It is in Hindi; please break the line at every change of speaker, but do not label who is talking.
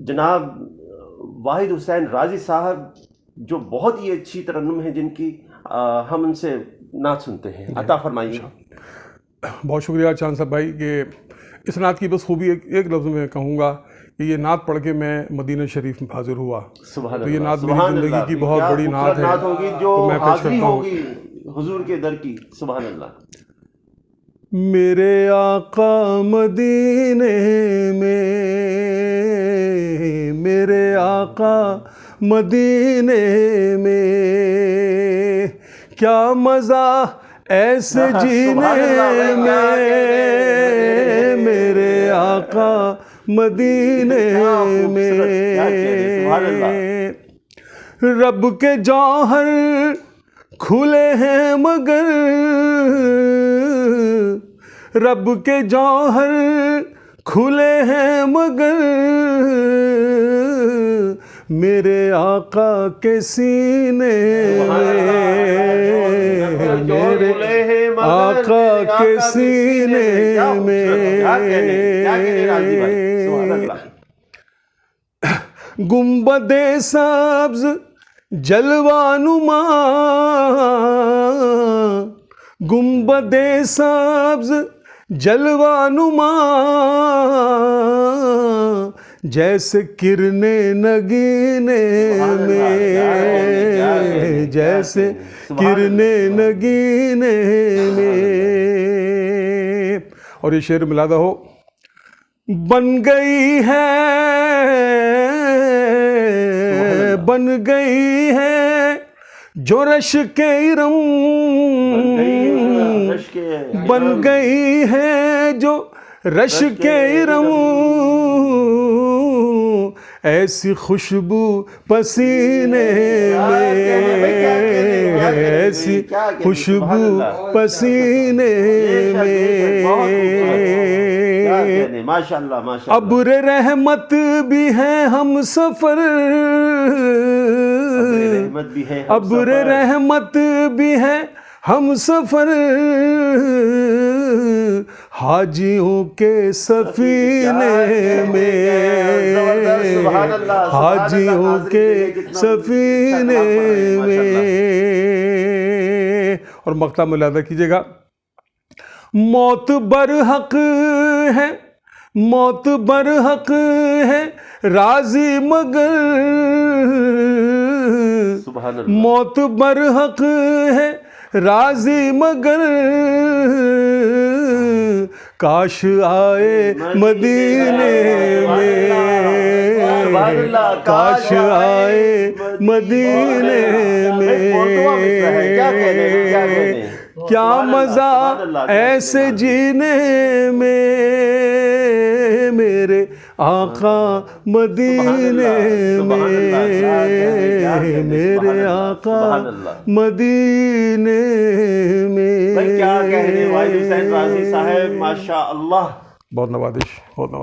जनाब वाहिद हुसैन राजी साहब जो बहुत ही अच्छी तरन्नुम है जिनकी हम उनसे नात सुनते हैं, अता फरमाइए।
बहुत शुक्रिया चांद साहब भाई कि इस नात की बस खूबी एक लफ्ज़ में कहूँगा कि ये नात पढ़ के मैं मदीना शरीफ में हाजिर हुआ। तो ये नात मेरी ज़िंदगी की बहुत बड़ी नात है
होगी जो
तो मैं पेश
हाज़िरी
करता हूँ
होगी हुजूर के दर की। सुभान अल्लाह।
मेरे आका मदीने में, मेरे आका मदीने में, क्या मज़ा ऐसे जीने में, मेरे आका मदीने में, रब के जौहर खुले हैं मगर, रब के जौहर खुले हैं मगर, मेरे आका के सीने में, मेरे आका के सीने में, गुंबदे सब्ज़ जलवानुमा, गुंबदे सब्ज़ जलवानुमा, जैसे किरने नगीने में, जैसे किरने नगीने में। और ये शेर मिलादा हो, बन गई है, बन गई है जो रश के इरम, बन गई है जो रश के इरम, ऐसी खुशबू पसीने में, ऐसी खुशबू पसीने में,
माशाअल्लाह माशाअल्लाह।
अब्र रहमत भी है हम सफर, अब्र रहमत भी है हम सफर, हाजियों के सफीने में, हाजियों के सफीने में। और मक्ता मुलादा कीजिएगा, मौत बरहक है, मौत बरहक है राजी मगर, मौत बरहक है राजी मगर, काश आए मदीने में, काश आए मदीने में, क्या मज़ा ऐसे जीने में, मेरे आका मदीने में, मेरे आका मदीने में।
क्या कहने वाहिद हुसैन राजी साहब, माशा अल्लाह।
बहुत नवाजिश, बहुत नवाजिश।